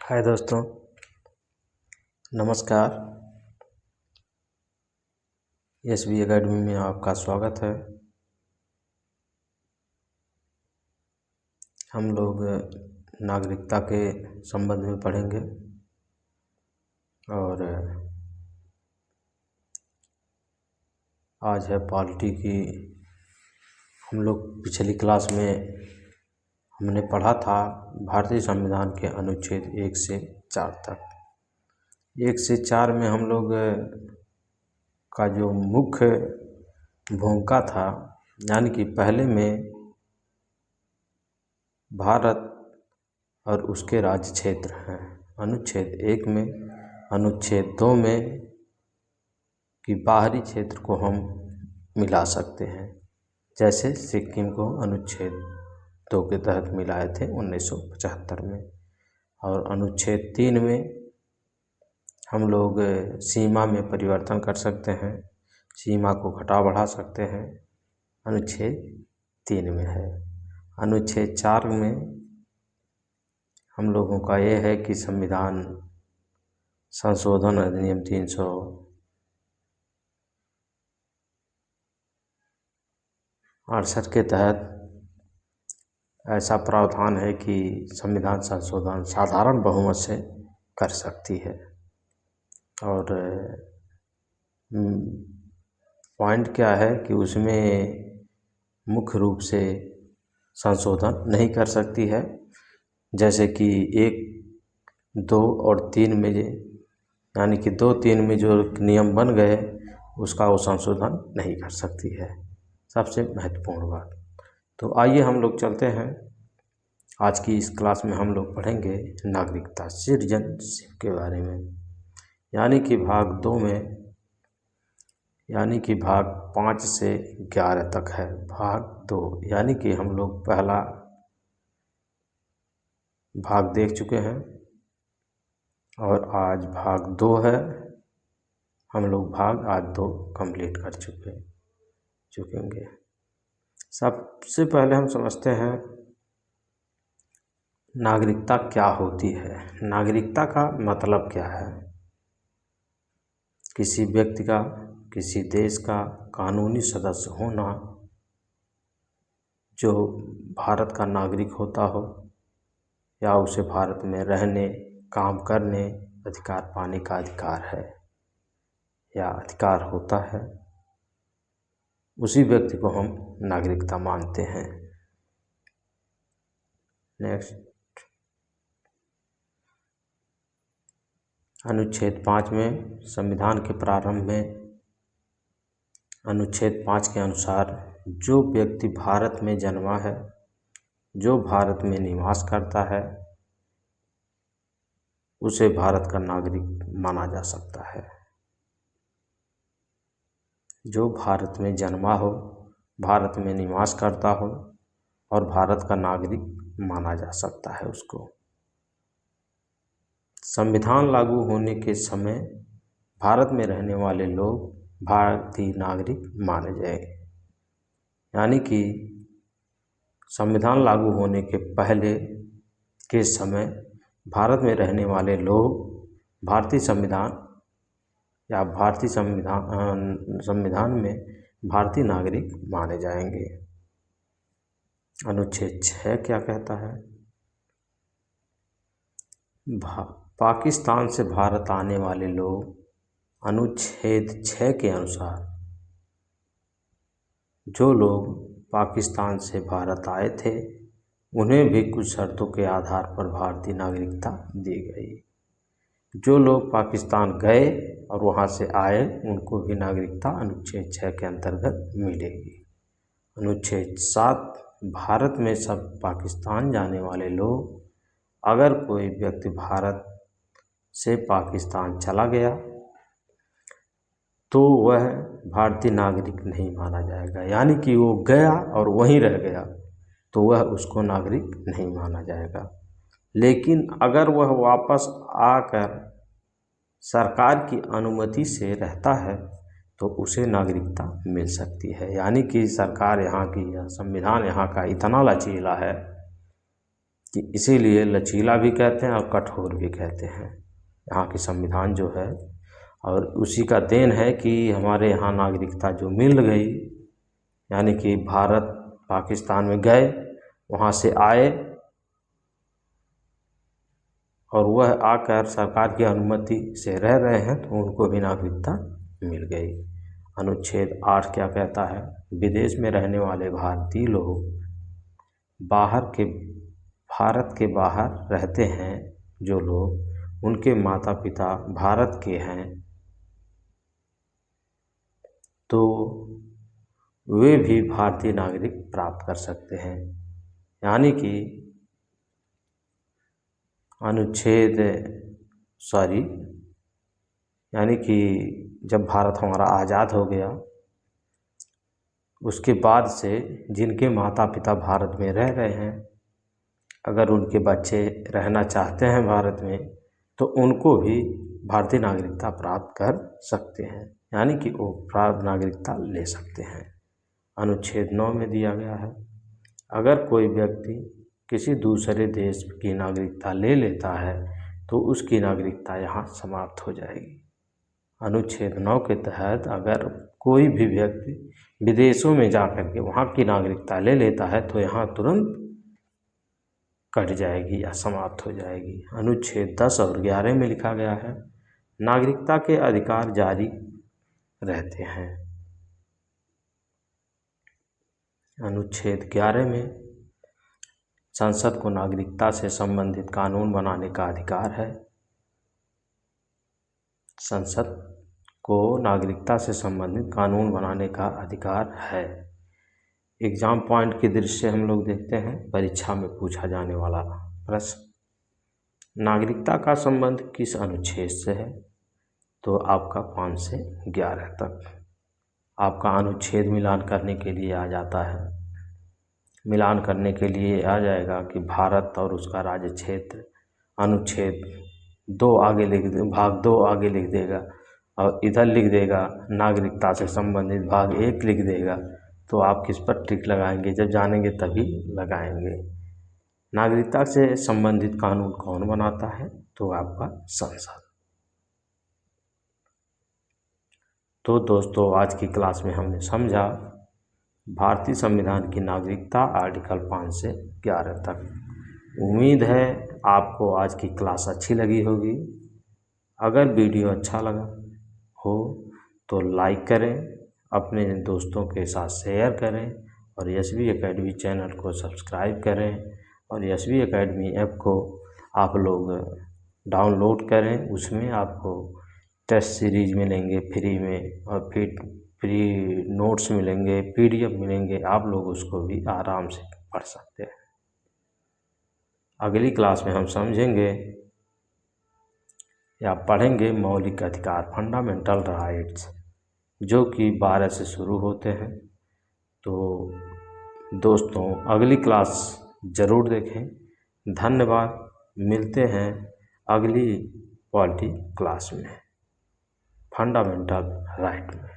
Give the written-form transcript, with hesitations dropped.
हाय दोस्तों, नमस्कार। SB academy में आपका स्वागत है। हम लोग नागरिकता के संबंध में पढ़ेंगे और आज है पॉलिटी की। हम लोग पिछली क्लास में हमने पढ़ा था भारतीय संविधान के अनुच्छेद 1 से 4 तक। 1 से 4 में हम लोग का जो मुख्य भूमिका था, यानी कि पहले में भारत और उसके राज्य क्षेत्र हैं अनुच्छेद 1 में। अनुच्छेद 2 में कि बाहरी क्षेत्र को हम मिला सकते हैं, जैसे सिक्किम को अनुच्छेद 2 के तहत मिलाए थे 1975 में। और अनुच्छेद 3 में हम लोग सीमा में परिवर्तन कर सकते हैं, सीमा को घटा बढ़ा सकते हैं, अनुच्छेद 3 में है। अनुच्छेद 4 में हम लोगों का ये है कि संविधान संशोधन अधिनियम 368 के तहत ऐसा प्रावधान है कि संविधान संशोधन साधारण बहुमत से कर सकती है। और पॉइंट क्या है कि उसमें मुख्य रूप से संशोधन नहीं कर सकती है, जैसे कि 1, 2 और 3 में, यानी कि 2, 3 में जो नियम बन गए उसका वो संशोधन नहीं कर सकती है। सबसे महत्वपूर्ण बात। तो आइए हम लोग चलते हैं। आज की इस क्लास में हम लोग पढ़ेंगे नागरिकता, सिटीजनशिप के बारे में, यानी कि भाग 2 में, यानी कि भाग 5 से 11 तक है भाग 2। यानी कि हम लोग पहला भाग देख चुके हैं और आज भाग 2 है। हम लोग भाग आज 2 कंप्लीट कर चुकेंगे। सबसे पहले हम समझते हैं नागरिकता क्या होती है। नागरिकता का मतलब क्या है? किसी व्यक्ति का, किसी देश का कानूनी सदस्य होना, जो भारत का नागरिक होता हो या उसे भारत में रहने, काम करने, अधिकार पाने का अधिकार है या अधिकार होता है, उसी व्यक्ति को हम नागरिकता मानते हैं। नेक्स्ट, अनुच्छेद 5 में, संविधान के प्रारंभ में अनुच्छेद 5 के अनुसार जो व्यक्ति भारत में जन्मा है, जो भारत में निवास करता है, उसे भारत का नागरिक माना जा सकता है। जो भारत में जन्मा हो, भारत में निवास करता हो और भारत का नागरिक माना जा सकता है उसको। संविधान लागू होने के समय भारत में रहने वाले लोग भारतीय नागरिक माने जाएंगे। यानी कि संविधान लागू होने के पहले के समय भारत में रहने वाले लोग भारतीय संविधान या भारतीय संविधान में भारतीय नागरिक माने जाएंगे। अनुच्छेद 6 क्या कहता है? पाकिस्तान से भारत आने वाले लोग अनुच्छेद 6 के अनुसार, जो लोग पाकिस्तान से भारत आए थे उन्हें भी कुछ शर्तों के आधार पर भारतीय नागरिकता दी गई। जो लोग पाकिस्तान गए और वहाँ से आए उनको भी नागरिकता अनुच्छेद 6 के अंतर्गत मिलेगी। अनुच्छेद 7, भारत में सब पाकिस्तान जाने वाले लोग, अगर कोई व्यक्ति भारत से पाकिस्तान चला गया तो वह भारतीय नागरिक नहीं माना जाएगा। यानी कि वो गया और वहीं रह गया तो वह उसको नागरिक नहीं माना जाएगा। लेकिन अगर वह वापस आकर सरकार की अनुमति से रहता है तो उसे नागरिकता मिल सकती है। यानी कि सरकार यहाँ की या संविधान यहाँ का इतना लचीला है कि इसीलिए लचीला भी कहते हैं और कठोर भी कहते हैं यहाँ की संविधान जो है। और उसी का देन है कि हमारे यहाँ नागरिकता जो मिल गई, यानी कि भारत पाकिस्तान में गए, वहाँ से आए और वह आकर सरकार की अनुमति से रह रहे हैं तो उनको भी नागरिकता मिल गई। अनुच्छेद 8 क्या कहता है? विदेश में रहने वाले भारतीय लोग भारत के बाहर रहते हैं जो लोग, उनके माता पिता भारत के हैं तो वे भी भारतीय नागरिक प्राप्त कर सकते हैं। यानी कि यानी कि जब भारत हमारा आज़ाद हो गया उसके बाद से जिनके माता पिता भारत में रह रहे हैं, अगर उनके बच्चे रहना चाहते हैं भारत में तो उनको भी भारतीय नागरिकता प्राप्त कर सकते हैं, यानी कि वो प्राप्त नागरिकता ले सकते हैं। अनुच्छेद 9 में दिया गया है, अगर कोई व्यक्ति किसी दूसरे देश की नागरिकता ले लेता है तो उसकी नागरिकता यहाँ समाप्त हो जाएगी। अनुच्छेद 9 के तहत अगर कोई भी व्यक्ति विदेशों में जाकर के वहाँ की नागरिकता ले लेता है तो यहाँ तुरंत कट जाएगी या समाप्त हो जाएगी। अनुच्छेद 10 और 11 में लिखा गया है, नागरिकता के अधिकार जारी रहते हैं। अनुच्छेद 11 में संसद को नागरिकता से संबंधित कानून बनाने का अधिकार है। संसद को नागरिकता से संबंधित कानून बनाने का अधिकार है। एग्जाम पॉइंट की दृष्टि से हम लोग देखते हैं परीक्षा में पूछा जाने वाला प्रश्न, नागरिकता का संबंध किस अनुच्छेद से है? तो आपका 5 से 11 तक आपका अनुच्छेद मिलान करने के लिए आ जाता है। मिलान करने के लिए आ जाएगा कि भारत और उसका राज्य क्षेत्र, अनुच्छेद 2 आगे लिख दे, भाग 2 आगे लिख देगा और इधर लिख देगा नागरिकता से संबंधित भाग 1 लिख देगा, तो आप किस पर टिक लगाएंगे? जब जानेंगे तभी लगाएंगे। नागरिकता से संबंधित कानून कौन बनाता है? तो आपका संसद। तो दोस्तों आज की क्लास में हमने समझा भारतीय संविधान की नागरिकता आर्टिकल 5 से 11 तक। उम्मीद है आपको आज की क्लास अच्छी लगी होगी। अगर वीडियो अच्छा लगा हो तो लाइक करें, अपने दोस्तों के साथ शेयर करें और यशवी एकेडमी चैनल को सब्सक्राइब करें और यशवी एकेडमी ऐप को आप लोग डाउनलोड करें। उसमें आपको टेस्ट सीरीज मिलेंगे फ्री में और फिर फ्री नोट्स मिलेंगे, PDF मिलेंगे, आप लोग उसको भी आराम से पढ़ सकते हैं। अगली क्लास में हम समझेंगे या पढ़ेंगे मौलिक अधिकार, फंडामेंटल राइट्स, जो कि 12 से शुरू होते हैं। तो दोस्तों अगली क्लास ज़रूर देखें। धन्यवाद, मिलते हैं अगली पॉलिटी क्लास में, फंडामेंटल राइट में।